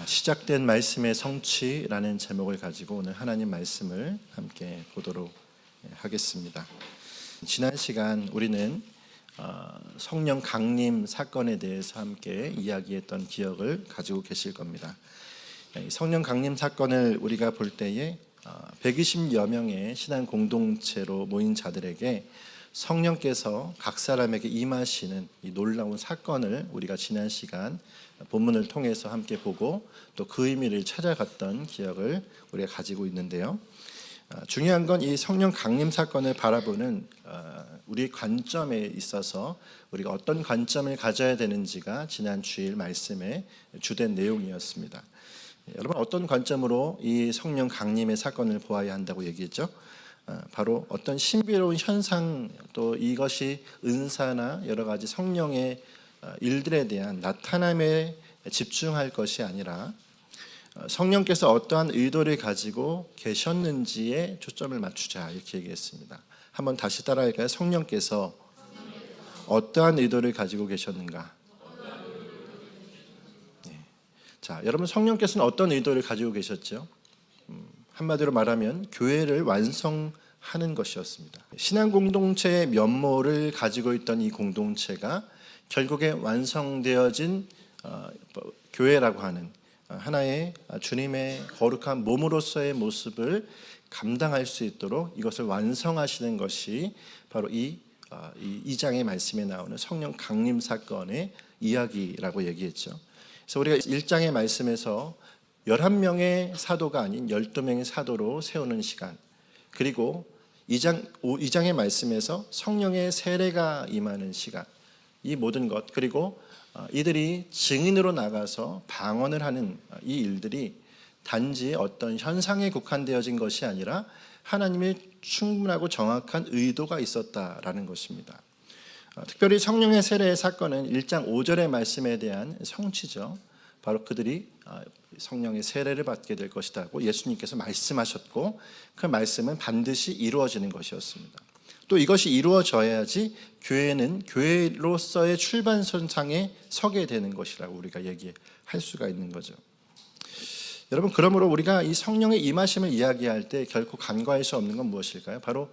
시작된 말씀의 성취라는 제목을 가지고 오늘 하나님 말씀을 함께 보도록 하겠습니다. 지난 시간 우리는 성령 강림 사건에 대해서 함께 이야기했던 기억을 가지고 계실 겁니다. 성령 강림 사건을 우리가 볼 때에 120여 명의 신앙 공동체로 모인 자들에게 성령께서 각 사람에게 임하시는 이 놀라운 사건을 우리가 지난 시간 본문을 통해서 함께 보고 또 그 의미를 찾아갔던 기억을 우리가 가지고 있는데요. 중요한 건 이 성령 강림 사건을 바라보는 우리의 관점에 있어서 우리가 어떤 관점을 가져야 되는지가 지난 주일 말씀의 주된 내용이었습니다. 여러분, 어떤 관점으로 이 성령 강림의 사건을 보아야 한다고 얘기했죠? 바로 어떤 신비로운 현상, 또 이것이 은사나 여러 가지 성령의 일들에 대한 나타남에 집중할 것이 아니라 성령께서 어떠한 의도를 가지고 계셨는지에 초점을 맞추자, 이렇게 얘기했습니다. 한번 다시 따라할까요? 성령께서 어떠한 의도를 가지고 계셨는가? 자, 여러분, 성령께서는 어떤 의도를 가지고 계셨죠? 한마디로 말하면 교회를 완성하는 것이었습니다. 신앙 공동체의 면모를 가지고 있던 이 공동체가 결국에 완성되어진 교회라고 하는 하나의 주님의 거룩한 몸으로서의 모습을 감당할 수 있도록 이것을 완성하시는 것이 바로 이 2장의 말씀에 나오는 성령 강림 사건의 이야기라고 얘기했죠. 그래서 우리가 1장의 말씀에서 11명의 사도가 아닌 12명의 사도로 세우는 시간, 그리고 2장의 말씀에서 성령의 세례가 임하는 시간, 이 모든 것, 그리고 이들이 증인으로 나가서 방언을 하는 이 일들이 단지 어떤 현상에 국한되어진 것이 아니라 하나님의 충분하고 정확한 의도가 있었다라는 것입니다. 특별히 성령의 세례의 사건은 1장 5절의 말씀에 대한 성취죠. 바로 그들이 성령의 세례를 받게 될 것이라고 예수님께서 말씀하셨고, 그 말씀은 반드시 이루어지는 것이었습니다. 또 이것이 이루어져야지 교회는 교회로서의 출발선상에 서게 되는 것이라고 우리가 얘기할 수가 있는 거죠. 여러분, 그러므로 우리가 이 성령의 임하심을 이야기할 때 결코 간과할 수 없는 건 무엇일까요? 바로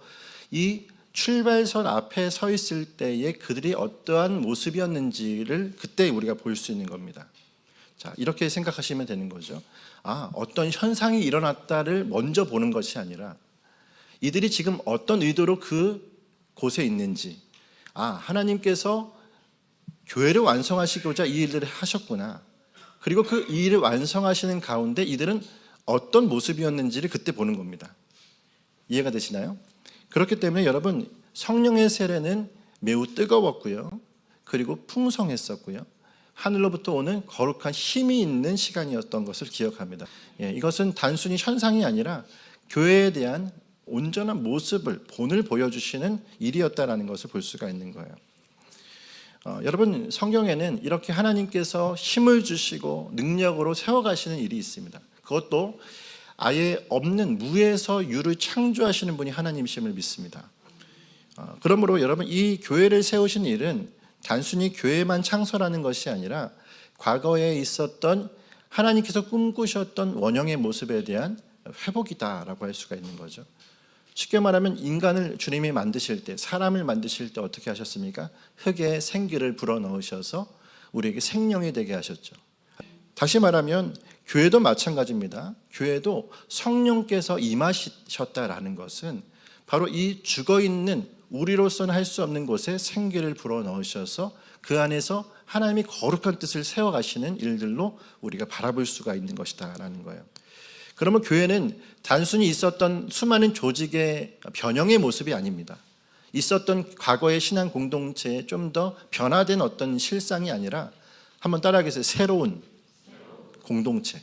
이 출발선 앞에 서 있을 때에 그들이 어떠한 모습이었는지를 그때 우리가 볼 수 있는 겁니다. 자, 이렇게 생각하시면 되는 거죠. 어떤 현상이 일어났다를 먼저 보는 것이 아니라 이들이 지금 어떤 의도로 그 곳에 있는지, 하나님께서 교회를 완성하시고자 이 일들을 하셨구나, 그리고 그 일을 완성하시는 가운데 이들은 어떤 모습이었는지를 그때 보는 겁니다. 이해가 되시나요? 그렇기 때문에 여러분, 성령의 세례는 매우 뜨거웠고요, 그리고 풍성했었고요, 하늘로부터 오는 거룩한 힘이 있는 시간이었던 것을 기억합니다. 이것은 단순히 현상이 아니라 교회에 대한 온전한 모습을, 본을 보여주시는 일이었다는 것을 볼 수가 있는 거예요. 여러분, 성경에는 이렇게 하나님께서 힘을 주시고 능력으로 세워가시는 일이 있습니다. 그것도 아예 없는 무에서 유를 창조하시는 분이 하나님이심을 믿습니다. 그러므로 여러분, 이 교회를 세우신 일은 단순히 교회만 창설하는 것이 아니라 과거에 있었던 하나님께서 꿈꾸셨던 원형의 모습에 대한 회복이다라고 할 수가 있는 거죠. 쉽게 말하면 인간을 주님이 만드실 때, 사람을 만드실 때 어떻게 하셨습니까? 흙에 생기를 불어넣으셔서 우리에게 생명이 되게 하셨죠. 다시 말하면 교회도 마찬가지입니다. 교회도 성령께서 임하셨다라는 것은 바로 이 죽어있는 우리로서는 할 수 없는 곳에 생기를 불어넣으셔서 그 안에서 하나님이 거룩한 뜻을 세워가시는 일들로 우리가 바라볼 수가 있는 것이다라는 거예요. 그러면 교회는 단순히 있었던 수많은 조직의 변형의 모습이 아닙니다. 있었던 과거의 신앙 공동체에 좀 더 변화된 어떤 실상이 아니라, 한번 따라하겠어요. 새로운 공동체.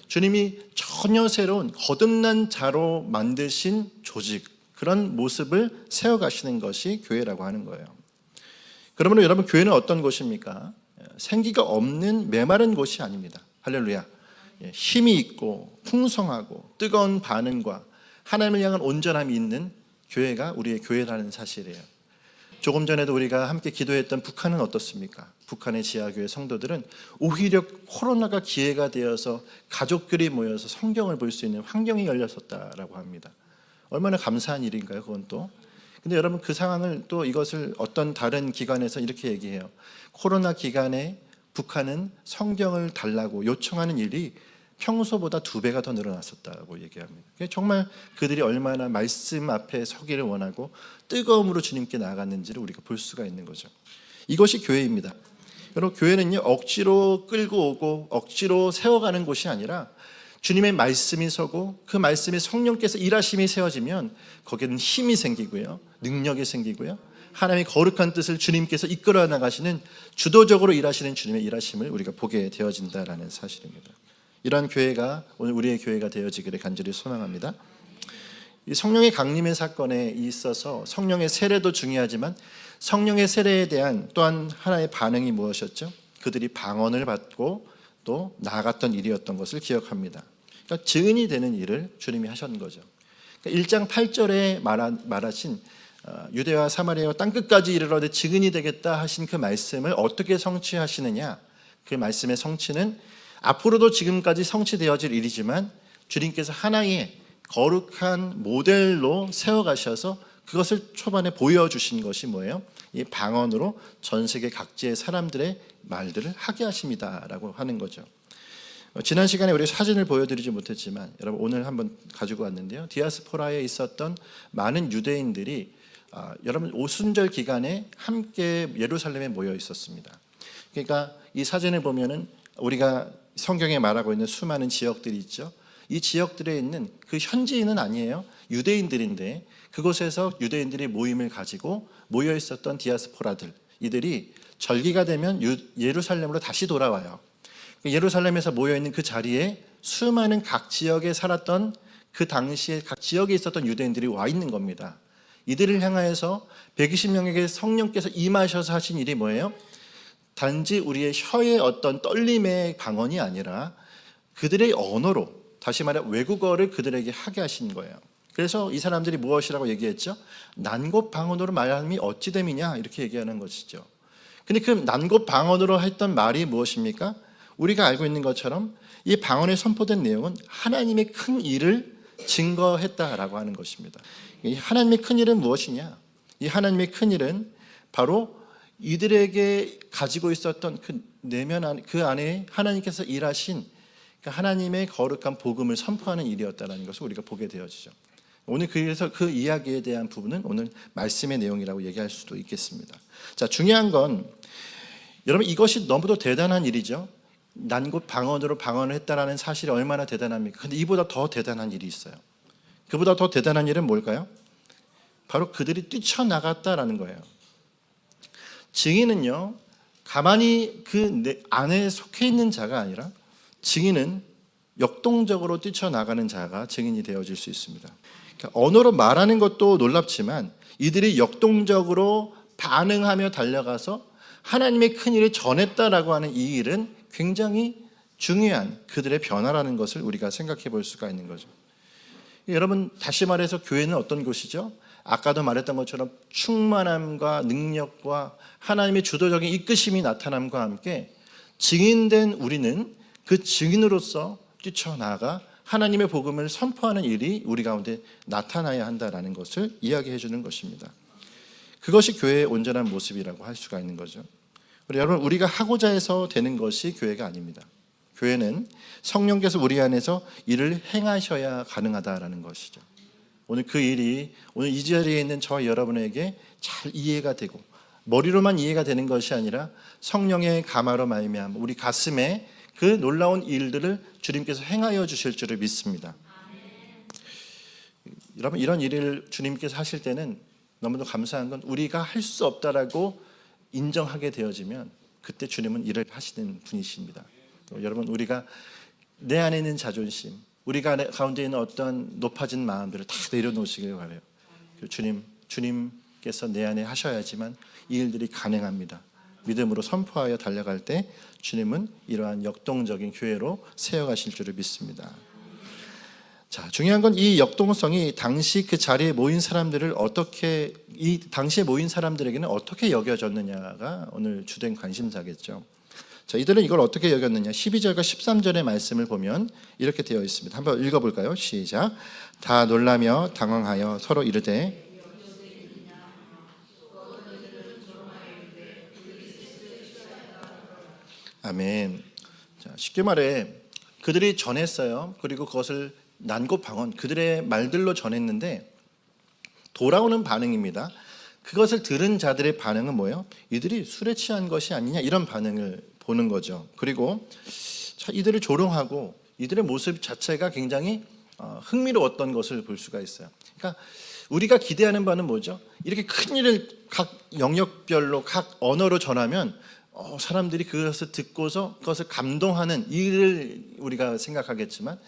주님이 전혀 새로운 거듭난 자로 만드신 조직, 그런 모습을 세워가시는 것이 교회라고 하는 거예요. 그러면 여러분, 교회는 어떤 곳입니까? 생기가 없는 메마른 곳이 아닙니다. 할렐루야. 힘이 있고 풍성하고 뜨거운 반응과 하나님을 향한 온전함이 있는 교회가 우리의 교회라는 사실이에요. 조금 전에도 우리가 함께 기도했던 북한은 어떻습니까? 북한의 지하교회 성도들은 오히려 코로나가 기회가 되어서 가족들이 모여서 성경을 볼 수 있는 환경이 열렸었다라고 합니다. 얼마나 감사한 일인가요, 그건 또. 근데 여러분, 그 상황을 또 이것을 어떤 다른 기관에서 이렇게 얘기해요. 코로나 기간에 북한은 성경을 달라고 요청하는 일이 평소보다 2배가 더 늘어났었다고 얘기합니다. 정말 그들이 얼마나 말씀 앞에 서기를 원하고 뜨거움으로 주님께 나아갔는지를 우리가 볼 수가 있는 거죠. 이것이 교회입니다. 여러분, 교회는요, 억지로 끌고 오고 억지로 세워가는 곳이 아니라 주님의 말씀이 서고 그 말씀에 성령께서 일하심이 세워지면 거기에는 힘이 생기고요, 능력이 생기고요, 하나님의 거룩한 뜻을 주님께서 이끌어 나가시는, 주도적으로 일하시는 주님의 일하심을 우리가 보게 되어진다라는 사실입니다. 이러한 교회가 오늘 우리의 교회가 되어지기를 간절히 소망합니다. 이 성령의 강림의 사건에 있어서 성령의 세례도 중요하지만 성령의 세례에 대한 또한 하나의 반응이 무엇이었죠? 그들이 방언을 받고 또 나아갔던 일이었던 것을 기억합니다. 그러니까 증인이 되는 일을 주님이 하신 거죠. 그러니까 1장 8절에 말하신 유대와 사마리아와 땅끝까지 이르러 내 증인이 되겠다 하신 그 말씀을 어떻게 성취하시느냐? 그 말씀의 성취는 앞으로도 지금까지 성취되어질 일이지만 주님께서 하나의 거룩한 모델로 세워가셔서 그것을 초반에 보여주신 것이 뭐예요? 이 방언으로 전 세계 각지의 사람들의 말들을 하게 하십니다라고 하는 거죠. 지난 시간에 우리 사진을 보여드리지 못했지만 여러분, 오늘 한번 가지고 왔는데요, 디아스포라에 있었던 많은 유대인들이 여러분 오순절 기간에 함께 예루살렘에 모여 있었습니다. 그러니까 이 사진을 보면은 우리가 성경에 말하고 있는 수많은 지역들이 있죠. 이 지역들에 있는 그 현지인은 아니에요. 유대인들인데 그곳에서 유대인들이 모임을 가지고 모여 있었던 디아스포라들, 이들이 절기가 되면 예루살렘으로 다시 돌아와요. 예루살렘에서 모여 있는 그 자리에 수많은 각 지역에 살았던, 그 당시에 각 지역에 있었던 유대인들이 와 있는 겁니다. 이들을 향하여서 120명에게 성령께서 임하셔서 하신 일이 뭐예요? 단지 우리의 혀의 어떤 떨림의 방언이 아니라 그들의 언어로, 다시 말해 외국어를 그들에게 하게 하신 거예요. 그래서 이 사람들이 무엇이라고 얘기했죠? 난곳 방언으로 말함이 어찌 됨이냐, 이렇게 얘기하는 것이죠. 근데 그 난곳 방언으로 했던 말이 무엇입니까? 우리가 알고 있는 것처럼 이 방언에 선포된 내용은 하나님의 큰 일을 증거했다라고 하는 것입니다. 이 하나님의 큰 일은 무엇이냐? 이 하나님의 큰 일은 바로 이들에게 가지고 있었던 그 내면 안에, 그 안에 하나님께서 일하신 하나님의 거룩한 복음을 선포하는 일이었다는 것을 우리가 보게 되어지죠. 오늘 그래서 그 이야기에 대한 부분은 오늘 말씀의 내용이라고 얘기할 수도 있겠습니다. 자, 중요한 건 여러분, 이것이 너무도 대단한 일이죠. 난곳 방언으로 방언을 했다라는 사실이 얼마나 대단합니까? 근데 이보다 더 대단한 일이 있어요. 그보다 더 대단한 일은 뭘까요? 바로 그들이 뛰쳐나갔다라는 거예요. 증인은요, 가만히 그 안에 속해 있는 자가 아니라 증인은 역동적으로 뛰쳐나가는 자가 증인이 되어질 수 있습니다. 그러니까 언어로 말하는 것도 놀랍지만 이들이 역동적으로 반응하며 달려가서 하나님의 큰 일을 전했다라고 하는 이 일은 굉장히 중요한 그들의 변화라는 것을 우리가 생각해 볼 수가 있는 거죠. 여러분, 다시 말해서 교회는 어떤 곳이죠? 아까도 말했던 것처럼 충만함과 능력과 하나님의 주도적인 이끄심이 나타남과 함께 증인된 우리는 그 증인으로서 뛰쳐나가 하나님의 복음을 선포하는 일이 우리 가운데 나타나야 한다는 것을 이야기해 주는 것입니다. 그것이 교회의 온전한 모습이라고 할 수가 있는 거죠. 여러분, 우리가 하고자 해서 되는 것이 교회가 아닙니다. 교회는 성령께서 우리 안에서 일을 행하셔야 가능하다라는 것이죠. 오늘 그 일이 오늘 이 자리에 있는 저와 여러분에게 잘 이해가 되고 머리로만 이해가 되는 것이 아니라 성령의 감화로 말미암아 우리 가슴에 그 놀라운 일들을 주님께서 행하여 주실 줄을 믿습니다. 여러분, 이런 일을 주님께서 하실 때는 너무도 감사한 건 우리가 할 수 없다라고 인정하게 되어지면 그때 주님은 일을 하시는 분이십니다. 여러분, 우리가 내 안에 있는 자존심, 우리가 가운데 있는 어떤 높아진 마음들을 다 내려놓으시길 바라요. 주님께서 내 안에 하셔야지만 이 일들이 가능합니다. 믿음으로 선포하여 달려갈 때 주님은 이러한 역동적인 교회로 세워가실 줄을 믿습니다. 자, 중요한 건 이 역동성이 당시 그 자리에 모인 사람들을 어떻게, 이 당시에 모인 사람들에게는 어떻게 여겨졌느냐가 오늘 주된 관심사겠죠. 자, 이들은 이걸 어떻게 여겼느냐? 12절과 13절의 말씀을 보면 이렇게 되어 있습니다. 한번 읽어볼까요? 시작. 다 놀라며 당황하여 서로 이르되 아멘. 자, 쉽게 말해 그들이 전했어요. 그리고 그것을 난고방언 그들의 말들로 전했는데 돌아오는 반응입니다. 그것을 들은 자들의 반응은 뭐예요? 이들이 술에 취한 것이 아니냐 이런 반응을 보는 거죠. 그리고 이들을 조롱하고 이들의 모습 자체가 굉장히 흥미로웠던 것을 볼 수가 있어요. 그러니까 우리가 기대하는 바는 뭐죠? 이렇게 큰 일을 각 영역별로 각 언어로 전하면 사람들이 그것을 듣고서 그것을 감동하는 일을 우리가 생각하겠지만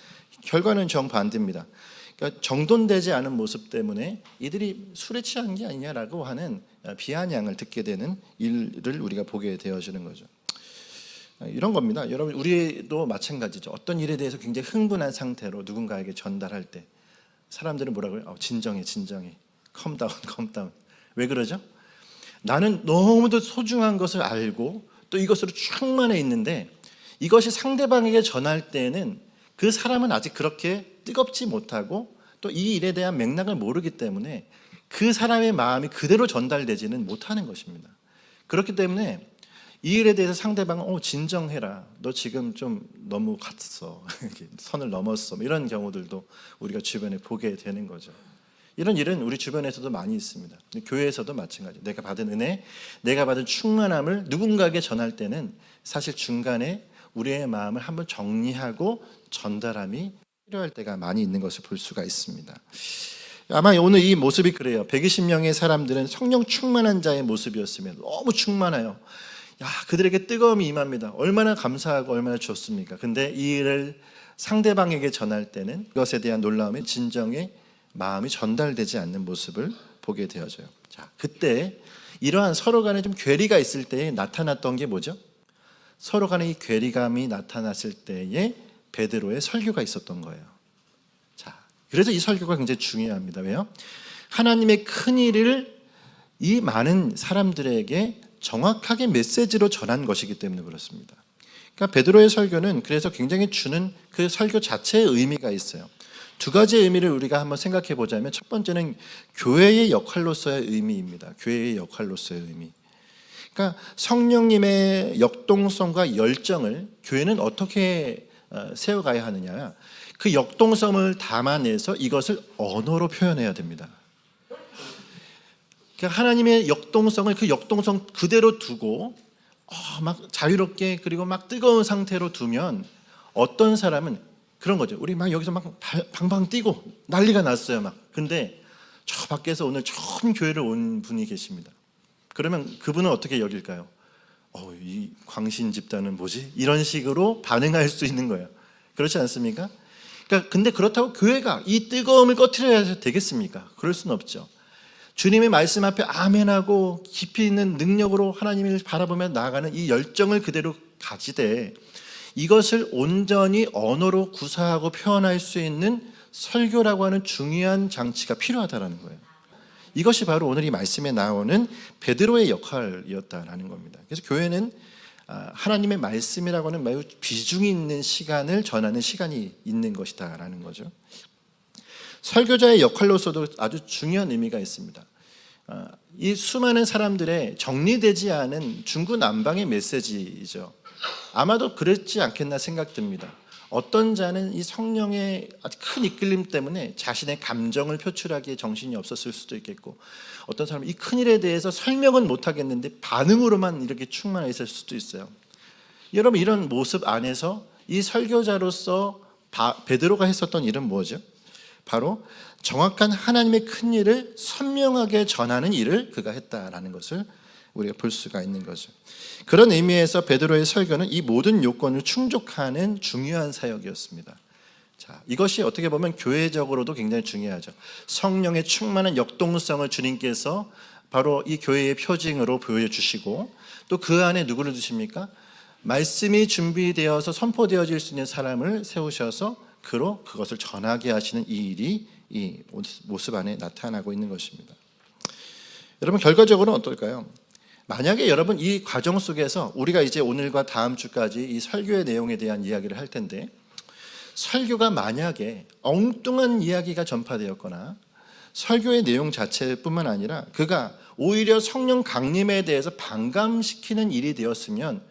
결과는 정반대입니다. 그러니까 정돈되지 않은 모습 때문에 이들이 술에 취한 게 아니냐라고 하는 비아냥을 듣게 되는 일을 우리가 보게 되어지는 거죠. 이런 겁니다. 여러분 우리도 마찬가지죠. 어떤 일에 대해서 굉장히 흥분한 상태로 누군가에게 전달할 때 사람들은 뭐라고요? 진정해, 진정해. 컴다운. 왜 그러죠? 나는 너무도 소중한 것을 알고 또 이것으로 충만해 있는데 이것이 상대방에게 전할 때는 그 사람은 아직 그렇게 뜨겁지 못하고 또 이 일에 대한 맥락을 모르기 때문에 그 사람의 마음이 그대로 전달되지는 못하는 것입니다. 그렇기 때문에 이 일에 대해서 상대방은 진정해라. 너 지금 좀 너무 갔어. 선을 넘었어. 이런 경우들도 우리가 주변에 보게 되는 거죠. 이런 일은 우리 주변에서도 많이 있습니다. 교회에서도 마찬가지. 내가 받은 은혜, 내가 받은 충만함을 누군가에게 전할 때는 사실 중간에 우리의 마음을 한번 정리하고 전달함이 필요할 때가 많이 있는 것을 볼 수가 있습니다. 아마 오늘 이 모습이 그래요. 120명의 사람들은 성령 충만한 자의 모습이었으면 너무 충만해요. 그들에게 뜨거움이 임합니다. 얼마나 감사하고 얼마나 좋습니까? 근데 이 일을 상대방에게 전할 때는 그것에 대한 놀라움의 진정의 마음이 전달되지 않는 모습을 보게 되어져요. 자, 그때 이러한 서로 간에 좀 괴리가 있을 때에 나타났던 게 뭐죠? 서로 간에 이 괴리감이 나타났을 때에 베드로의 설교가 있었던 거예요. 자, 그래서 이 설교가 굉장히 중요합니다. 왜요? 하나님의 큰 일을 이 많은 사람들에게 정확하게 메시지로 전한 것이기 때문에 그렇습니다. 그러니까 베드로의 설교는 그래서 굉장히 주는 그 설교 자체의 의미가 있어요. 두 가지의 의미를 우리가 한번 생각해 보자면 첫 번째는 교회의 역할로서의 의미입니다. 교회의 역할로서의 의미. 그러니까 성령님의 역동성과 열정을 교회는 어떻게 세워가야 하느냐. 그 역동성을 담아내서 이것을 언어로 표현해야 됩니다. 그러니까 하나님의 역동성을 그 역동성 그대로 두고 막 자유롭게 그리고 막 뜨거운 상태로 두면 어떤 사람은 그런 거죠. 우리 막 여기서 막 방방 뛰고 난리가 났어요. 막. 근데 저 밖에서 오늘 처음 교회를 온 분이 계십니다. 그러면 그분은 어떻게 여길까요? 이 광신 집단은 뭐지? 이런 식으로 반응할 수 있는 거예요. 그렇지 않습니까? 그러니까 근데 그렇다고 교회가 이 뜨거움을 꺼트려야 되겠습니까? 그럴 수는 없죠. 주님의 말씀 앞에 아멘하고 깊이 있는 능력으로 하나님을 바라보며 나아가는 이 열정을 그대로 가지되 이것을 온전히 언어로 구사하고 표현할 수 있는 설교라고 하는 중요한 장치가 필요하다는 거예요. 이것이 바로 오늘 이 말씀에 나오는 베드로의 역할이었다라는 겁니다. 그래서 교회는 하나님의 말씀이라고 하는 매우 비중이 있는 시간을 전하는 시간이 있는 것이다라는 거죠. 설교자의 역할로서도 아주 중요한 의미가 있습니다. 이 수많은 사람들의 정리되지 않은 중구난방의 메시지이죠. 아마도 그렇지 않겠나 생각됩니다. 어떤 자는 이 성령의 아주 큰 이끌림 때문에 자신의 감정을 표출하기에 정신이 없었을 수도 있겠고 어떤 사람은 이 큰일에 대해서 설명은 못하겠는데 반응으로만 이렇게 충만해 있을 수도 있어요. 여러분 이런 모습 안에서 이 설교자로서 베드로가 했었던 일은 뭐죠? 바로 정확한 하나님의 큰 일을 선명하게 전하는 일을 그가 했다라는 것을 우리가 볼 수가 있는 거죠. 그런 의미에서 베드로의 설교는 이 모든 요건을 충족하는 중요한 사역이었습니다. 자, 이것이 어떻게 보면 교회적으로도 굉장히 중요하죠. 성령의 충만한 역동성을 주님께서 바로 이 교회의 표징으로 보여주시고 또 그 안에 누구를 두십니까? 말씀이 준비되어서 선포되어질 수 있는 사람을 세우셔서 그로 그것을 전하게 하시는 이 일이 이 모습 안에 나타나고 있는 것입니다. 여러분, 결과적으로는 어떨까요? 만약에 여러분 이 과정 속에서 우리가 이제 오늘과 다음 주까지 이 설교의 내용에 대한 이야기를 할 텐데, 설교가 만약에 엉뚱한 이야기가 전파되었거나 설교의 내용 자체뿐만 아니라 그가 오히려 성령 강림에 대해서 반감시키는 일이 되었으면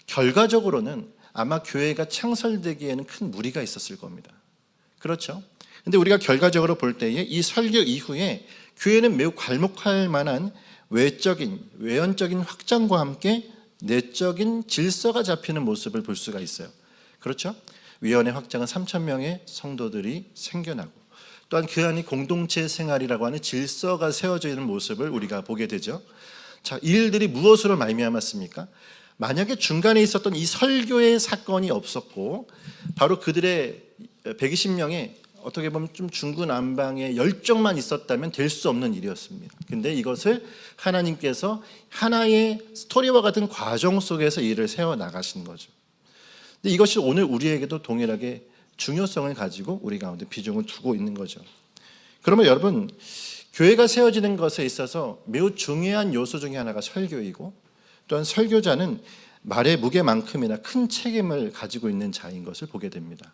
결과적으로는 아마 교회가 창설되기에는 큰 무리가 있었을 겁니다. 그렇죠? 근데 우리가 결과적으로 볼 때에 이 설교 이후에 교회는 매우 괄목할 만한 외연적인 확장과 함께 내적인 질서가 잡히는 모습을 볼 수가 있어요. 그렇죠? 위원회 확장은 3,000명의 성도들이 생겨나고, 또한 그 안에 공동체 생활이라고 하는 질서가 세워져 있는 모습을 우리가 보게 되죠. 자, 이 일들이 무엇으로 말미암았습니까? 만약에 중간에 있었던 이 설교의 사건이 없었고 바로 그들의 120명의 어떻게 보면 좀 중구난방의 열정만 있었다면 될 수 없는 일이었습니다. 근데 이것을 하나님께서 하나의 스토리와 같은 과정 속에서 일을 세워나가신 거죠. 근데 이것이 오늘 우리에게도 동일하게 중요성을 가지고 우리 가운데 비중을 두고 있는 거죠. 그러면 여러분, 교회가 세워지는 것에 있어서 매우 중요한 요소 중에 하나가 설교이고, 또한 설교자는 말의 무게만큼이나 큰 책임을 가지고 있는 자인 것을 보게 됩니다.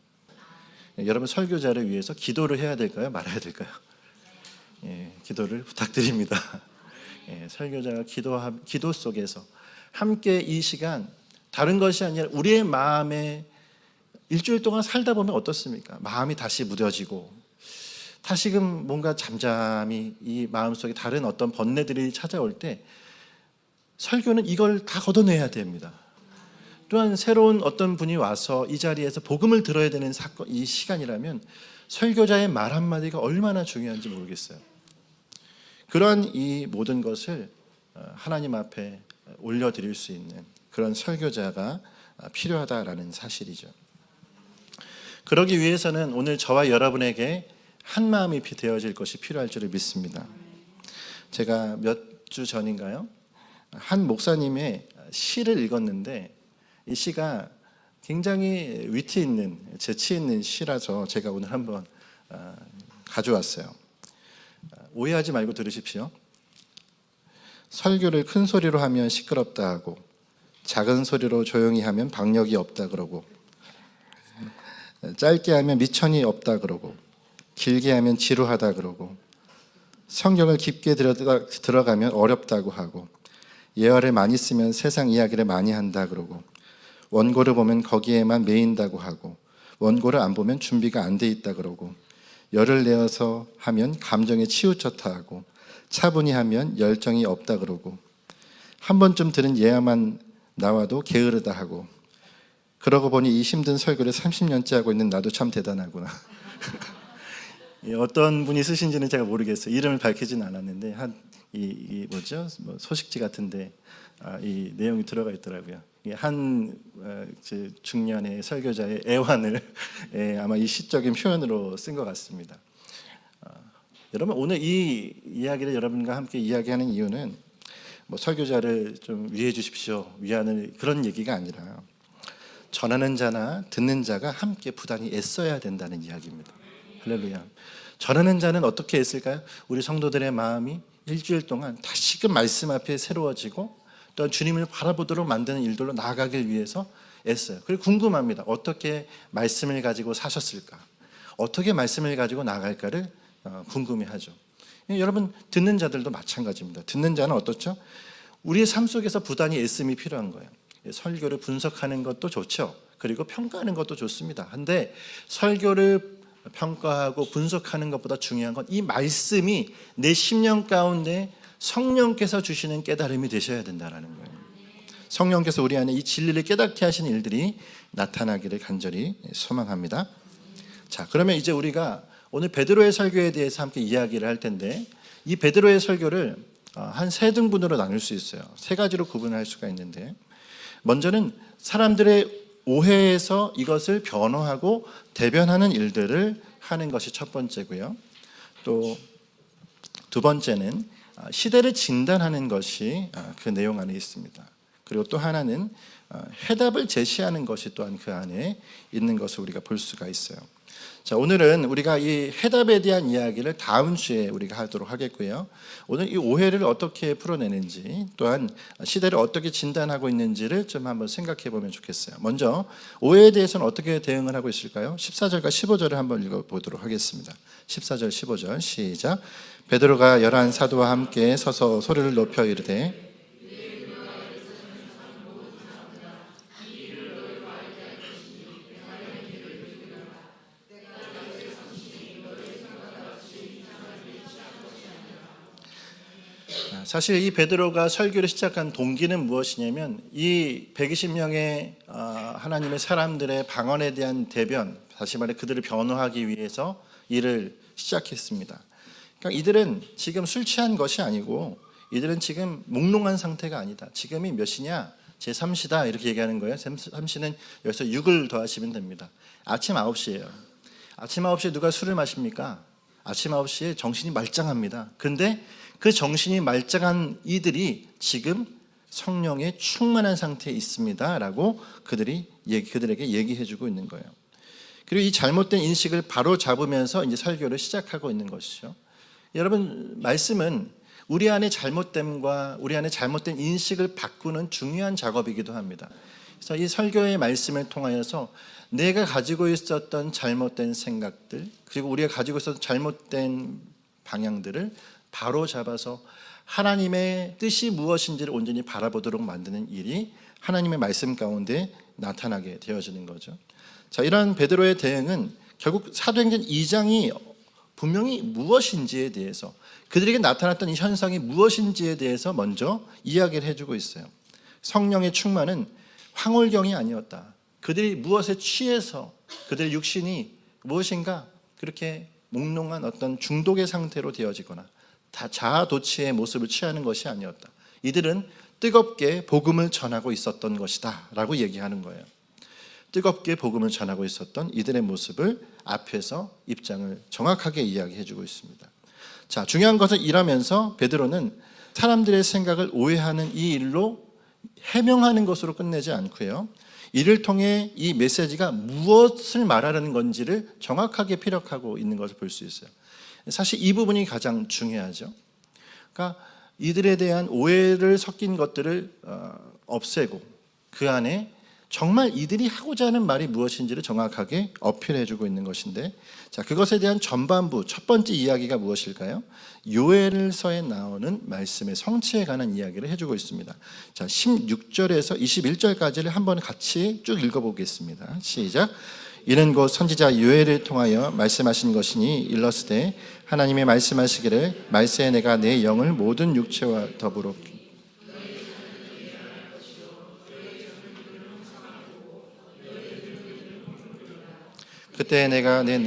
여러분, 설교자를 위해서 기도를 해야 될까요? 말아야 될까요? 기도를 부탁드립니다. 설교자가 기도 속에서 함께 이 시간, 다른 것이 아니라 우리의 마음에 일주일 동안 살다 보면 어떻습니까? 마음이 다시 무뎌지고 다시금 뭔가 잠잠히 이 마음속에 다른 어떤 번뇌들이 찾아올 때 설교는 이걸 다 걷어내야 됩니다. 또한 새로운 어떤 분이 와서 이 자리에서 복음을 들어야 되는 이 시간이라면 설교자의 말 한마디가 얼마나 중요한지 모르겠어요. 그러한 이 모든 것을 하나님 앞에 올려드릴 수 있는 그런 설교자가 필요하다라는 사실이죠. 그러기 위해서는 오늘 저와 여러분에게 한 마음이 되어질 것이 필요할 줄을 믿습니다. 제가 몇 주 전인가요? 한 목사님의 시를 읽었는데 이 시가 굉장히 위트 있는, 재치 있는 시라서 제가 오늘 한번 가져왔어요. 오해하지 말고 들으십시오. 설교를 큰 소리로 하면 시끄럽다 하고, 작은 소리로 조용히 하면 박력이 없다 그러고, 짧게 하면 미천이 없다 그러고, 길게 하면 지루하다 그러고, 성경을 깊게 들어가면 어렵다고 하고, 예화를 많이 쓰면 세상 이야기를 많이 한다 그러고, 원고를 보면 거기에만 매인다고 하고, 원고를 안 보면 준비가 안 돼 있다 그러고, 열을 내어서 하면 감정에 치우쳤다 하고, 차분히 하면 열정이 없다 그러고, 한 번쯤 들은 예화만 나와도 게으르다 하고, 그러고 보니 이 힘든 설교를 30년째 하고 있는 나도 참 대단하구나. 어떤 분이 쓰신지는 제가 모르겠어요. 이름을 밝히지는 않았는데 이 뭐죠? 소식지 같은데 이 내용이 들어가 있더라고요. 한 중년의 설교자의 애환을 아마 이 시적인 표현으로 쓴 것 같습니다. 여러분, 오늘 이 이야기를 여러분과 함께 이야기하는 이유는 뭐 설교자를 좀 위해 주십시오, 위하는 그런 얘기가 아니라 전하는 자나 듣는 자가 함께 부단히 애써야 된다는 이야기입니다. 할렐루야. 전하는 자는 어떻게 했을까요? 우리 성도들의 마음이 일주일 동안 다시금 말씀 앞에 새로워지고 또한 주님을 바라보도록 만드는 일들로 나아가길 위해서 애써요. 그리고 궁금합니다. 어떻게 말씀을 가지고 사셨을까? 어떻게 말씀을 가지고 나아갈까를 궁금해하죠. 여러분, 듣는 자들도 마찬가지입니다. 듣는 자는 어떻죠? 우리의 삶 속에서 부단히 애씀이 필요한 거예요. 설교를 분석하는 것도 좋죠. 그리고 평가하는 것도 좋습니다. 근데 설교를 평가하고 분석하는 것보다 중요한 건 이 말씀이 내 심령 가운데 성령께서 주시는 깨달음이 되셔야 된다는 거예요. 성령께서 우리 안에 이 진리를 깨닫게 하시는 일들이 나타나기를 간절히 소망합니다. 자, 그러면 이제 우리가 오늘 베드로의 설교에 대해서 함께 이야기를 할 텐데, 이 베드로의 설교를 한 세 등분으로 나눌 수 있어요. 세 가지로 구분할 수가 있는데, 먼저는 사람들의 오해에서 이것을 변호하고 대변하는 일들을 하는 것이 첫 번째고요. 또 두 번째는 시대를 진단하는 것이 그 내용 안에 있습니다. 그리고 또 하나는 해답을 제시하는 것이 또한 그 안에 있는 것을 우리가 볼 수가 있어요. 자, 오늘은 우리가 이 해답에 대한 이야기를 다음 주에 우리가 하도록 하겠고요. 오늘 이 오해를 어떻게 풀어내는지, 또한 시대를 어떻게 진단하고 있는지를 좀 한번 생각해 보면 좋겠어요. 먼저 오해에 대해서는 어떻게 대응을 하고 있을까요? 14절과 15절을 한번 읽어보도록 하겠습니다. 14절 15절 시작. 베드로가 열한 사도와 함께 서서 소리를 높여 이르되 사실 이 베드로가 설교를 시작한 동기는 무엇이냐면 이 120명의 하나님의 사람들의 방언에 대한 대변, 다시 말해 그들을 변호하기 위해서 일을 시작했습니다. 그러니까 이들은 지금 술 취한 것이 아니고 이들은 지금 몽롱한 상태가 아니다. 지금이 몇 시냐? 제3시다 이렇게 얘기하는 거예요. 제3시는 여기서 6을 더하시면 됩니다. 아침 9시예요. 아침 9시에 누가 술을 마십니까? 아침 9시에 정신이 말짱합니다. 그런데 그 정신이 말짱한 이들이 지금 성령에 충만한 상태에 있습니다 라고 그들에게 얘기해 주고 있는 거예요. 그리고 이 잘못된 인식을 바로 잡으면서 이제 설교를 시작하고 있는 것이죠. 여러분, 말씀은 우리 안에 잘못됨과 우리 안에 잘못된 인식을 바꾸는 중요한 작업이기도 합니다. 그래서 이 설교의 말씀을 통하여서 내가 가지고 있었던 잘못된 생각들, 그리고 우리가 가지고 있었던 잘못된 방향들을 바로 잡아서 하나님의 뜻이 무엇인지를 온전히 바라보도록 만드는 일이 하나님의 말씀 가운데 나타나게 되어지는 거죠. 자, 이러한 베드로의 대응은 결국 사도행전 2장이 분명히 무엇인지에 대해서, 그들에게 나타났던 이 현상이 무엇인지에 대해서 먼저 이야기를 해주고 있어요. 성령의 충만은 황홀경이 아니었다. 그들이 무엇에 취해서 그들의 육신이 무엇인가 그렇게 몽롱한 어떤 중독의 상태로 되어지거나 다 자아도취의 모습을 취하는 것이 아니었다. 이들은 뜨겁게 복음을 전하고 있었던 것이다 라고 얘기하는 거예요. 뜨겁게 복음을 전하고 있었던 이들의 모습을 앞에서 입장을 정확하게 이야기해 주고 있습니다. 자, 중요한 것은 이러면서 베드로는 사람들의 생각을 오해하는 이 일로 해명하는 것으로 끝내지 않고요, 이를 통해 이 메시지가 무엇을 말하려는 건지를 정확하게 피력하고 있는 것을 볼 수 있어요. 사실 이 부분이 가장 중요하죠. 그러니까 이들에 대한 오해를 섞인 것들을 없애고 그 안에 정말 이들이 하고자 하는 말이 무엇인지를 정확하게 어필해주고 있는 것인데, 자, 그것에 대한 전반부 첫 번째 이야기가 무엇일까요? 요엘서에 나오는 말씀의 성취에 관한 이야기를 해주고 있습니다. 자, 16절에서 21절까지를 한번 같이 쭉 읽어보겠습니다. 시작. 이는 곧 선지자 요엘을 통하여 말씀하신 것이니 일러스되 하나님이 말씀하시기를 말세에 내가 내 영을 모든 육체와 더불어 그때 내가 내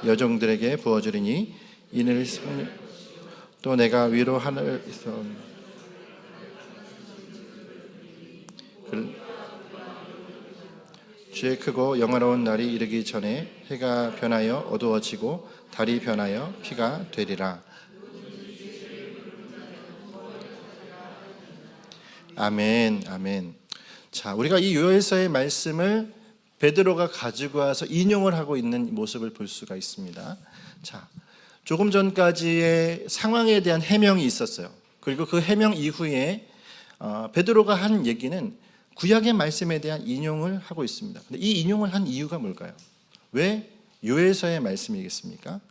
여종들에게 부어주리니 이는 또 내가 위로 하늘에서 주의 크고 영화로운 날이 이르기 전에 해가 변하여 어두워지고 달이 변하여 피가 되리라. 아멘, 아멘. 자, 우리가 이 요엘서의 말씀을 베드로가 가지고 와서 인용을 하고 있는 모습을 볼 수가 있습니다. 자, 조금 전까지의 상황에 대한 해명이 있었어요. 그리고 그 해명 이후에 베드로가 한 얘기는 구약의 말씀에 대한 인용을 하고 있습니다. 근데 이 인용을 한 이유가 뭘까요? 왜 요엘서의 말씀이겠습니까?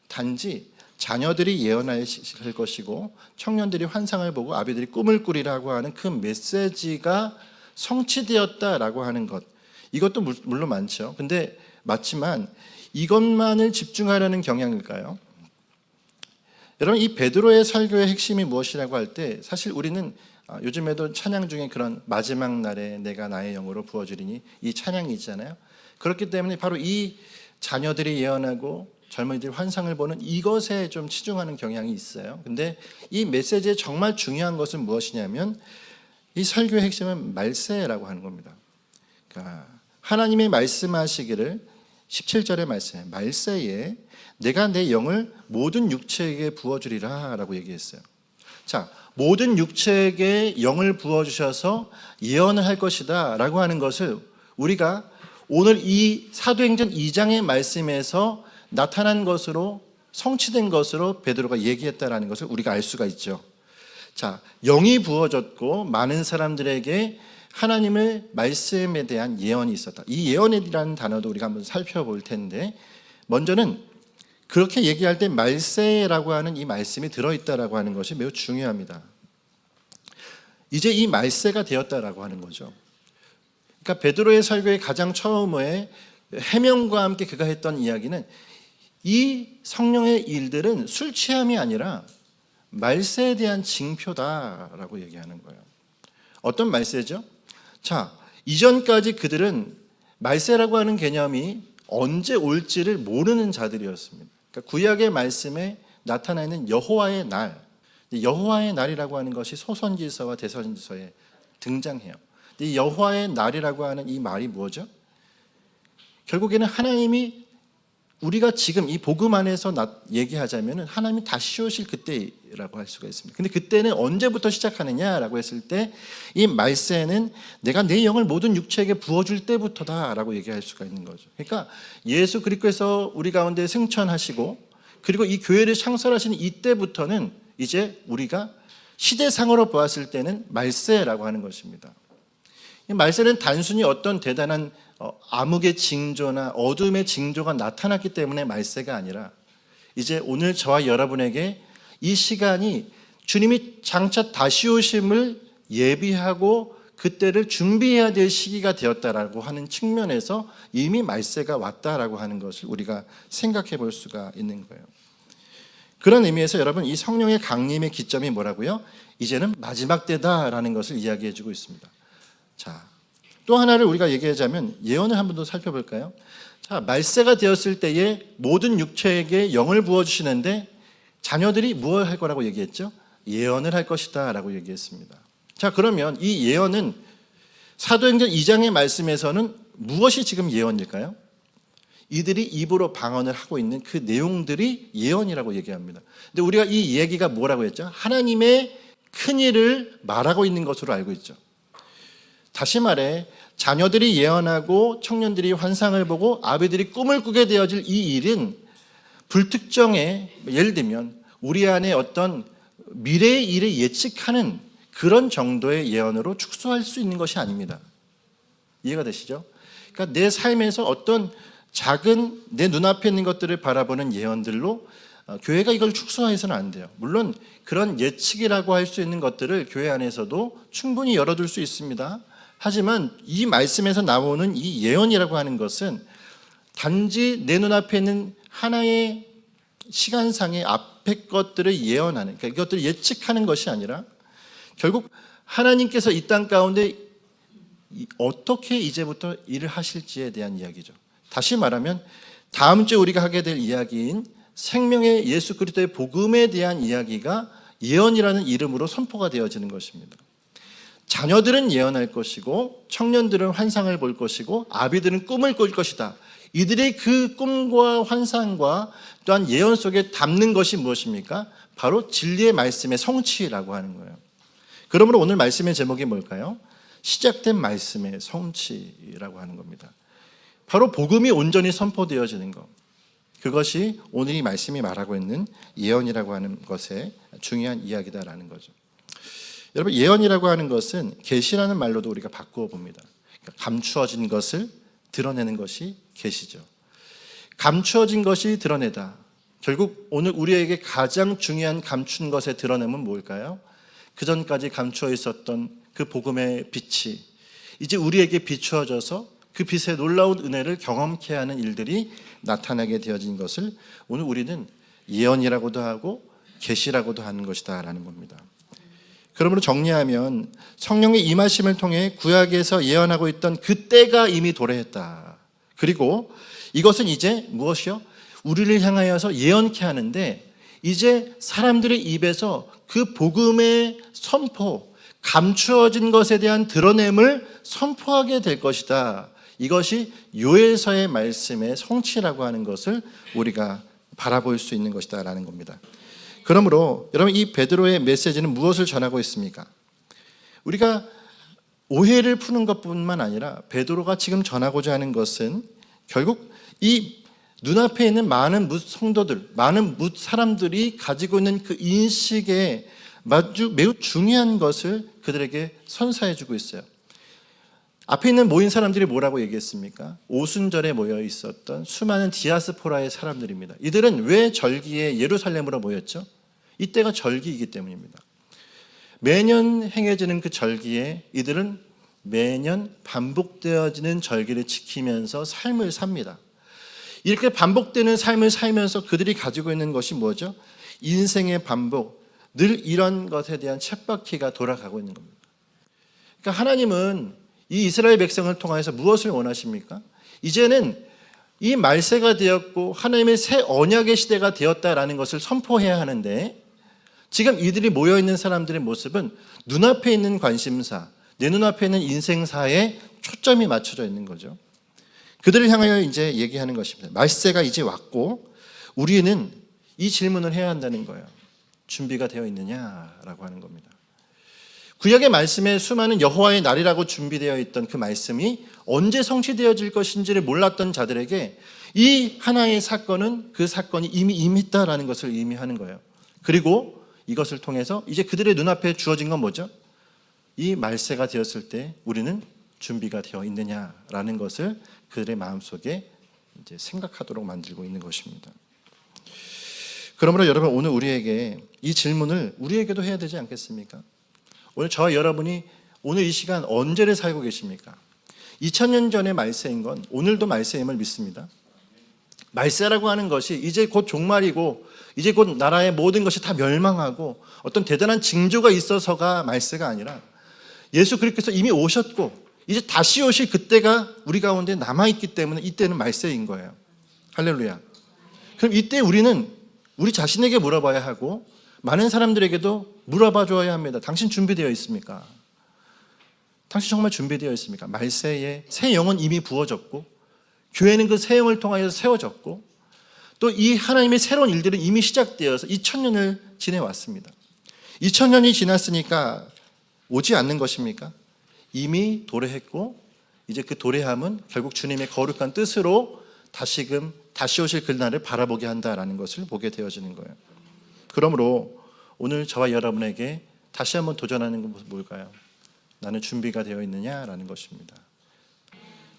단지 자녀들이 예언할 것이고 청년들이 환상을 보고 아비들이 꿈을 꾸리라고 하는 그 메시지가 성취되었다라고 하는 것, 이것도 물론 많죠. 근데 맞지만 이것만을 집중하려는 경향일까요? 여러분, 이 베드로의 설교의 핵심이 무엇이라고 할 때 사실 우리는 요즘에도 찬양 중에 그런 마지막 날에 내가 나의 영으로 부어주리니 이 찬양이 있잖아요. 그렇기 때문에 바로 이 자녀들이 예언하고 젊은이들이 환상을 보는 이것에 좀 치중하는 경향이 있어요. 근데 이 메시지의 정말 중요한 것은 무엇이냐면 이 설교의 핵심은 말세라고 하는 겁니다. 그러니까 하나님의 말씀하시기를 17절의 말씀에 말세에 내가 내 영을 모든 육체에게 부어주리라 라고 얘기했어요. 자, 모든 육체에게 영을 부어주셔서 예언을 할 것이다 라고 하는 것을 우리가 오늘 이 사도행전 2장의 말씀에서 나타난 것으로, 성취된 것으로 베드로가 얘기했다라는 것을 우리가 알 수가 있죠. 자, 영이 부어졌고 많은 사람들에게 하나님의 말씀에 대한 예언이 있었다. 이 예언이라는 단어도 우리가 한번 살펴볼 텐데, 먼저는 그렇게 얘기할 때 말세라고 하는 이 말씀이 들어있다라고 하는 것이 매우 중요합니다. 이제 이 말세가 되었다라고 하는 거죠. 그러니까 베드로의 설교의 가장 처음에 해명과 함께 그가 했던 이야기는 이 성령의 일들은 술 취함이 아니라 말세에 대한 징표다라고 얘기하는 거예요. 어떤 말세죠? 자, 이전까지 그들은 말세라고 하는 개념이 언제 올지를 모르는 자들이었습니다. 그러니까 구약의 말씀에 나타나 있는 여호와의 날, 여호와의 날이라고 하는 것이 소선지서와 대선지서에 등장해요. 이 여호와의 날이라고 하는 이 말이 뭐죠? 결국에는 하나님이, 우리가 지금 이 복음 안에서 얘기하자면 하나님이 다시 오실 그때라고 할 수가 있습니다. 근데 그때는 언제부터 시작하느냐라고 했을 때 이 말세는 내가 내 영을 모든 육체에게 부어줄 때부터다라고 얘기할 수가 있는 거죠. 그러니까 예수 그리스도께서 우리 가운데 승천하시고 그리고 이 교회를 창설하시는 이때부터는 이제 우리가 시대상으로 보았을 때는 말세라고 하는 것입니다. 이 말세는 단순히 어떤 대단한 암흑의 징조나 어둠의 징조가 나타났기 때문에 말세가 아니라 이제 오늘 저와 여러분에게 이 시간이 주님이 장차 다시 오심을 예비하고 그때를 준비해야 될 시기가 되었다라고 하는 측면에서 이미 말세가 왔다라고 하는 것을 우리가 생각해 볼 수가 있는 거예요. 그런 의미에서 여러분, 이 성령의 강림의 기점이 뭐라고요? 이제는 마지막 때다라는 것을 이야기해 주고 있습니다. 자, 또 하나를 우리가 얘기하자면 예언을 한 번 더 살펴볼까요? 자, 말세가 되었을 때에 모든 육체에게 영을 부어주시는데 자녀들이 무엇을 할 거라고 얘기했죠? 예언을 할 것이다 라고 얘기했습니다. 자, 그러면 이 예언은 사도행전 2장의 말씀에서는 무엇이 지금 예언일까요? 이들이 입으로 방언을 하고 있는 그 내용들이 예언이라고 얘기합니다. 근데 우리가 이 얘기가 뭐라고 했죠? 하나님의 큰 일을 말하고 있는 것으로 알고 있죠. 다시 말해 자녀들이 예언하고 청년들이 환상을 보고 아비들이 꿈을 꾸게 되어질 이 일은 불특정의, 예를 들면 우리 안에 어떤 미래의 일을 예측하는 그런 정도의 예언으로 축소할 수 있는 것이 아닙니다. 이해가 되시죠? 그러니까 내 삶에서 어떤 작은 내 눈앞에 있는 것들을 바라보는 예언들로 교회가 이걸 축소해서는 안 돼요. 물론 그런 예측이라고 할 수 있는 것들을 교회 안에서도 충분히 열어둘 수 있습니다. 하지만 이 말씀에서 나오는 이 예언이라고 하는 것은 단지 내 눈앞에 있는 하나의 시간상의 앞의 것들을 예언하는, 그러니까 이것들을 예측하는 것이 아니라 결국 하나님께서 이 땅 가운데 어떻게 이제부터 일을 하실지에 대한 이야기죠. 다시 말하면 다음 주에 우리가 하게 될 이야기인 생명의 예수 그리스도의 복음에 대한 이야기가 예언이라는 이름으로 선포가 되어지는 것입니다. 자녀들은 예언할 것이고 청년들은 환상을 볼 것이고 아비들은 꿈을 꿀 것이다. 이들의 그 꿈과 환상과 또한 예언 속에 담는 것이 무엇입니까? 바로 진리의 말씀의 성취라고 하는 거예요. 그러므로 오늘 말씀의 제목이 뭘까요? 시작된 말씀의 성취라고 하는 겁니다. 바로 복음이 온전히 선포되어지는 것, 그것이 오늘 이 말씀이 말하고 있는 예언이라고 하는 것의 중요한 이야기다라는 거죠. 여러분, 예언이라고 하는 것은 계시라는 말로도 우리가 바꾸어 봅니다. 그러니까 감추어진 것을 드러내는 것이 계시죠. 감추어진 것이 드러내다. 결국 오늘 우리에게 가장 중요한 감춘 것의 드러냄은 뭘까요? 그 전까지 감추어 있었던 그 복음의 빛이 이제 우리에게 비추어져서 그 빛의 놀라운 은혜를 경험케 하는 일들이 나타나게 되어진 것을 오늘 우리는 예언이라고도 하고 계시라고도 하는 것이다라는 겁니다. 그러므로 정리하면 성령의 임하심을 통해 구약에서 예언하고 있던 그 때가 이미 도래했다. 그리고 이것은 이제 무엇이요? 우리를 향하여서 예언케 하는데 이제 사람들의 입에서 그 복음의 선포, 감추어진 것에 대한 드러냄을 선포하게 될 것이다. 이것이 요엘서의 말씀의 성취라고 하는 것을 우리가 바라볼 수 있는 것이다라는 겁니다. 그러므로 여러분, 이 베드로의 메시지는 무엇을 전하고 있습니까? 우리가 오해를 푸는 것뿐만 아니라 베드로가 지금 전하고자 하는 것은 결국 이 눈앞에 있는 많은 뭇 성도들, 많은 뭇 사람들이 가지고 있는 그 인식에 매우 중요한 것을 그들에게 선사해 주고 있어요. 앞에 있는 모인 사람들이 뭐라고 얘기했습니까? 오순절에 모여 있었던 수많은 디아스포라의 사람들입니다. 이들은 왜 절기에 예루살렘으로 모였죠? 이때가 절기이기 때문입니다. 매년 행해지는 그 절기에 이들은 매년 반복되어지는 절기를 지키면서 삶을 삽니다. 이렇게 반복되는 삶을 살면서 그들이 가지고 있는 것이 뭐죠? 인생의 반복, 늘 이런 것에 대한 쳇바퀴가 돌아가고 있는 겁니다. 그러니까 하나님은 이 이스라엘 백성을 통해서 무엇을 원하십니까? 이제는 이 말세가 되었고 하나님의 새 언약의 시대가 되었다라는 것을 선포해야 하는데, 지금 이들이 모여있는 사람들의 모습은 눈앞에 있는 관심사, 내 눈앞에 있는 인생사에 초점이 맞춰져 있는 거죠. 그들을 향하여 이제 얘기하는 것입니다. 말세가 이제 왔고 우리는 이 질문을 해야 한다는 거예요. 준비가 되어 있느냐라고 하는 겁니다. 구약의 말씀에 수많은 여호와의 날이라고 준비되어 있던 그 말씀이 언제 성취되어질 것인지를 몰랐던 자들에게 이 하나의 사건은 그 사건이 이미 임했다라는 것을 의미하는 거예요. 그리고 이것을 통해서 이제 그들의 눈앞에 주어진 건 뭐죠? 이 말세가 되었을 때 우리는 준비가 되어 있느냐라는 것을 그들의 마음속에 이제 생각하도록 만들고 있는 것입니다. 그러므로 여러분, 오늘 우리에게 이 질문을 우리에게도 해야 되지 않겠습니까? 오늘 저와 여러분이 오늘 이 시간 언제를 살고 계십니까? 2000년 전의 말세인 건 오늘도 말세임을 믿습니다. 말세라고 하는 것이 이제 곧 종말이고 이제 곧 나라의 모든 것이 다 멸망하고 어떤 대단한 징조가 있어서가 말세가 아니라 예수 그리스도께서 이미 오셨고 이제 다시 오실 그때가 우리 가운데 남아있기 때문에 이때는 말세인 거예요. 할렐루야. 그럼 이때 우리는 우리 자신에게 물어봐야 하고 많은 사람들에게도 물어봐 줘야 합니다. 당신 준비되어 있습니까? 당신 정말 준비되어 있습니까? 말세에 새 영은 이미 부어졌고 교회는 그 새 영을 통하여 세워졌고 또 이 하나님의 새로운 일들은 이미 시작되어서 2000년을 지내왔습니다. 2000년이 지났으니까 오지 않는 것입니까? 이미 도래했고 이제 그 도래함은 결국 주님의 거룩한 뜻으로 다시 오실 그날을 바라보게 한다라는 것을 보게 되어지는 거예요. 그러므로 오늘 저와 여러분에게 다시 한번 도전하는 것은 뭘까요? 나는 준비가 되어 있느냐라는 것입니다.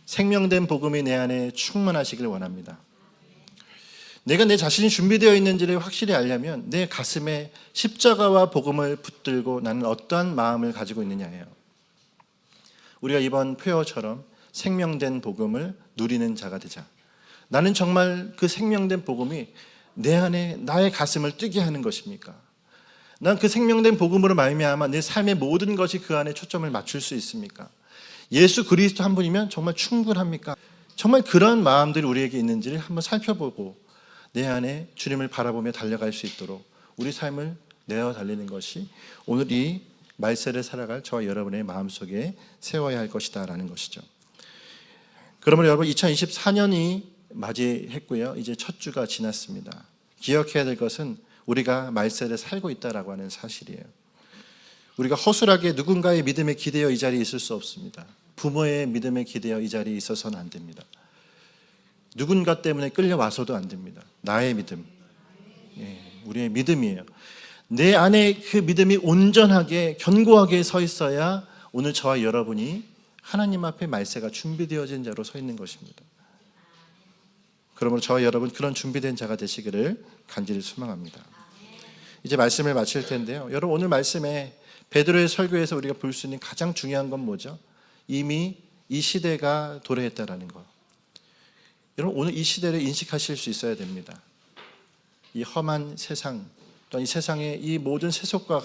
생명된 복음이 내 안에 충만하시길 원합니다. 내가 내 자신이 준비되어 있는지를 확실히 알려면 내 가슴에 십자가와 복음을 붙들고 나는 어떠한 마음을 가지고 있느냐예요. 우리가 이번 표어처럼 생명된 복음을 누리는 자가 되자. 나는 정말 그 생명된 복음이 내 안에 나의 가슴을 뛰게 하는 것입니까? 난 그 생명된 복음으로 말미암아 내 삶의 모든 것이 그 안에 초점을 맞출 수 있습니까? 예수 그리스도 한 분이면 정말 충분합니까? 정말 그런 마음들이 우리에게 있는지를 한번 살펴보고 내 안에 주님을 바라보며 달려갈 수 있도록 우리 삶을 내어 달리는 것이 오늘 이 말세를 살아갈 저와 여러분의 마음속에 세워야 할 것이다라는 것이죠. 그러면 여러분 2024년이 맞이했고요. 이제 첫 주가 지났습니다. 기억해야 될 것은 우리가 말세를 살고 있다라고 하는 사실이에요. 우리가 허술하게 누군가의 믿음에 기대어 이 자리에 있을 수 없습니다. 부모의 믿음에 기대어 이 자리에 있어서는 안 됩니다. 누군가 때문에 끌려와서도 안 됩니다. 나의 믿음, 우리의 믿음이에요. 내 안에 그 믿음이 온전하게 견고하게 서 있어야 오늘 저와 여러분이 하나님 앞에 말세가 준비되어진 자로 서 있는 것입니다. 그러므로 저와 여러분 그런 준비된 자가 되시기를 간절히 소망합니다. 이제 말씀을 마칠 텐데요. 여러분 오늘 말씀에 베드로의 설교에서 우리가 볼 수 있는 가장 중요한 건 뭐죠? 이미 이 시대가 도래했다라는 것. 여러분 오늘 이 시대를 인식하실 수 있어야 됩니다. 이 험한 세상, 또 이 세상의 이 모든 세속과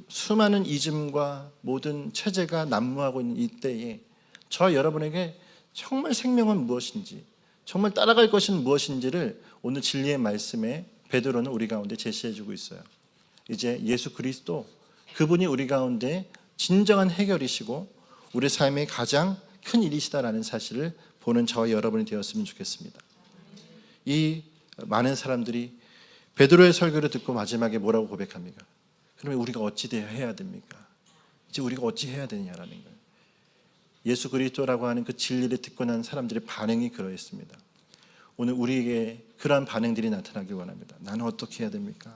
수많은 이즘과 모든 체제가 난무하고 있는 이때에 저와 여러분에게 정말 생명은 무엇인지, 정말 따라갈 것은 무엇인지를 오늘 진리의 말씀에 베드로는 우리 가운데 제시해주고 있어요. 이제 예수 그리스도, 그분이 우리 가운데 진정한 해결이시고 우리 삶의 가장 큰 일이시다라는 사실을 보는 저와 여러분이 되었으면 좋겠습니다. 이 많은 사람들이 베드로의 설교를 듣고 마지막에 뭐라고 고백합니까? 그러면 우리가 어찌 해야 됩니까? 이제 우리가 어찌 해야 되냐라는 거예요. 예수 그리스도라고 하는 그 진리를 듣고 난 사람들의 반응이 그러했습니다. 오늘 우리에게 그러한 반응들이 나타나길 원합니다. 나는 어떻게 해야 됩니까?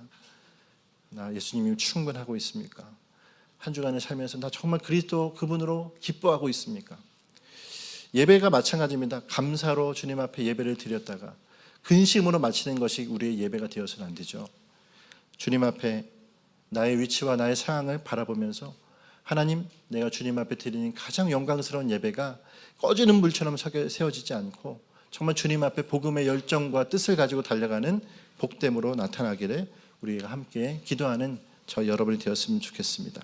나 예수님이 충분하고 있습니까? 한 주간을 살면서 나 정말 그리스도 그분으로 기뻐하고 있습니까? 예배가 마찬가지입니다. 감사로 주님 앞에 예배를 드렸다가 근심으로 마치는 것이 우리의 예배가 되어서는 안 되죠. 주님 앞에 나의 위치와 나의 상황을 바라보면서 하나님, 내가 주님 앞에 드리는 가장 영광스러운 예배가 꺼지는 불처럼 세워지지 않고 정말 주님 앞에 복음의 열정과 뜻을 가지고 달려가는 복됨으로 나타나기를 우리가 함께 기도하는 저 여러분이 되었으면 좋겠습니다.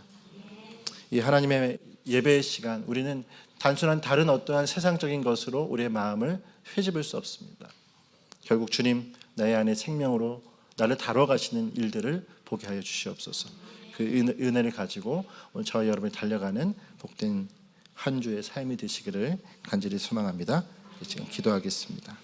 이 하나님의 예배의 시간, 우리는 단순한 다른 어떠한 세상적인 것으로 우리의 마음을 회집을 수 없습니다. 결국 주님, 나의 안에 생명으로 나를 다뤄가시는 일들을 보게 하여 주시옵소서. 그 은혜를 가지고 오늘 저와 여러분이 달려가는 복된 한 주의 삶이 되시기를 간절히 소망합니다. 지금 기도하겠습니다.